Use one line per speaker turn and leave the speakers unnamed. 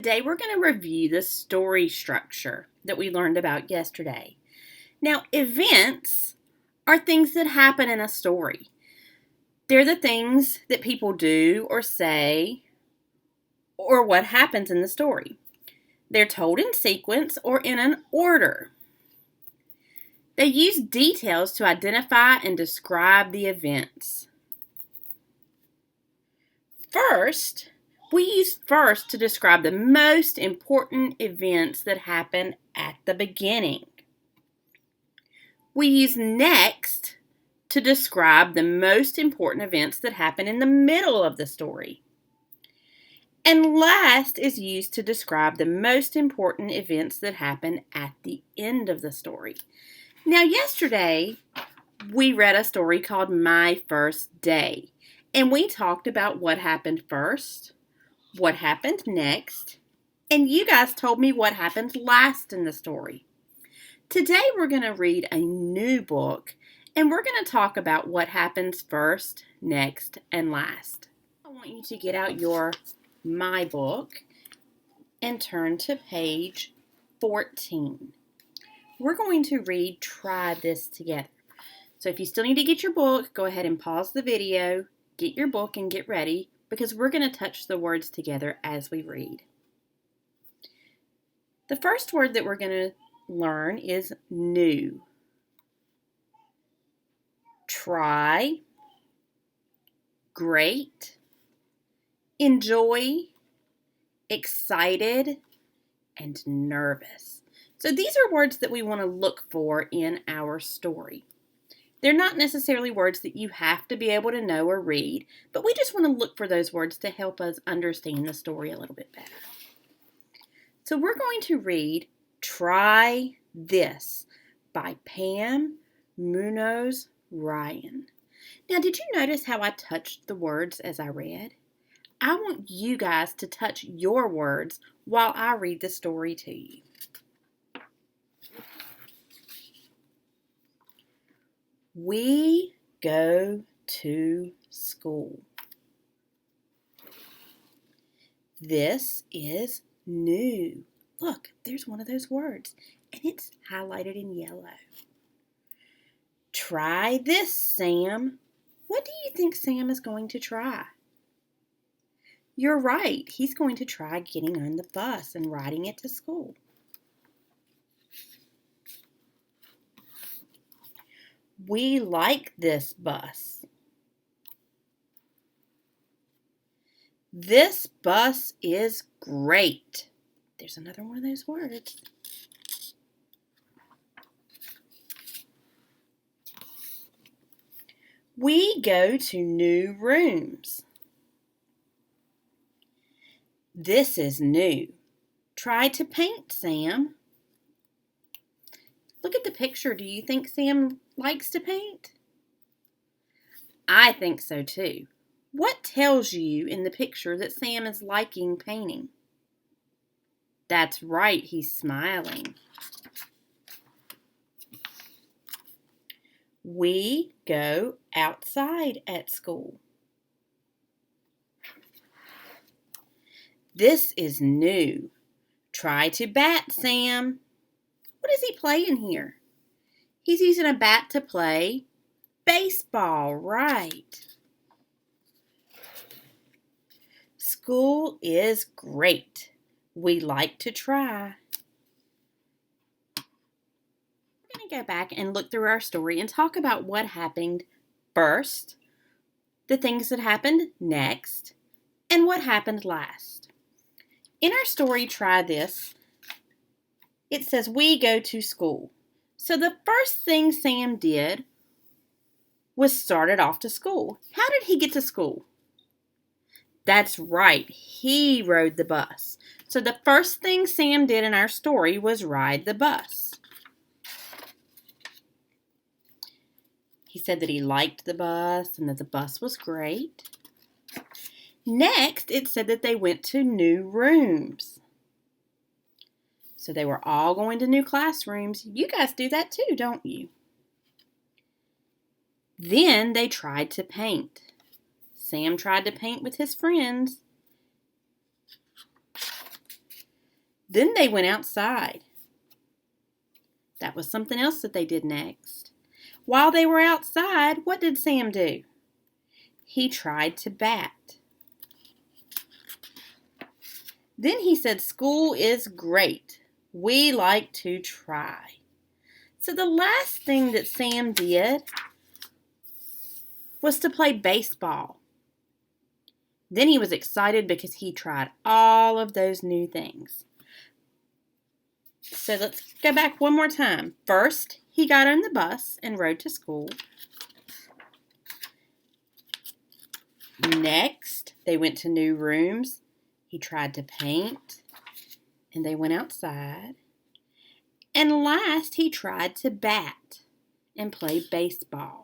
Today we're going to review the story structure that we learned about yesterday. Now, events are things that happen in a story. They're the things that people do or say or what happens in the story. They're told in sequence or in an order. They use details to identify and describe the events. We use first to describe the most important events that happen at the beginning. We use next to describe the most important events that happen in the middle of the story. And last is used to describe the most important events that happen at the end of the story. Now, yesterday, we read a story called My First Day, and we talked about what happened first, what happened next, and you guys told me what happened last in the story. Today we're going to read a new book, and we're going to talk about what happens first, next, and last. I want you to get out your My Book and turn to page 14. We're going to read Try This Together. So if you still need to get your book, go ahead and pause the video, get your book, and get ready, because we're going to touch the words together as we read. The first word that we're going to learn is new. Try, great, enjoy, excited, and nervous. So these are words that we want to look for in our story. They're not necessarily words that you have to be able to know or read, but we just want to look for those words to help us understand the story a little bit better. So we're going to read Try This by Pam Munoz Ryan. Now, did you notice how I touched the words as I read? I want you guys to touch your words while I read the story to you. We go to school. This is new. Look, there's one of those words, and it's highlighted in yellow. Try this, Sam. What do you think Sam is going to try? You're right. He's going to try getting on the bus and riding it to school. We like this bus. This bus is great. There's another one of those words. We go to new rooms. This is new. Try to paint, Sam. Look at the picture. Do you think Sam likes to paint? I think so too. What tells you in the picture that Sam is liking painting? That's right, he's smiling. We go outside at school. This is new. Try to bat, Sam. What is he playing here? He's using a bat to play baseball, right? School is great. We like to try. We're going to go back and look through our story and talk about what happened first, the things that happened next, and what happened last. In our story, Try This, it says we go to school. So the first thing Sam did was started off to school. How did he get to school? That's right, he rode the bus. So the first thing Sam did in our story was ride the bus. He said that he liked the bus and that the bus was great. Next, it said that they went to new rooms. So they were all going to new classrooms. You guys do that too, don't you? Then they tried to paint. Sam tried to paint with his friends. Then they went outside. That was something else that they did next. While they were outside, what did Sam do? He tried to bat. Then he said, "School is great. We like to try." So the last thing that Sam did was to play baseball. Then he was excited because he tried all of those new things. So let's go back one more time. First, he got on the bus and rode to school. Next, they went to new rooms. He tried to paint, and they went outside. And last, he tried to bat and play baseball.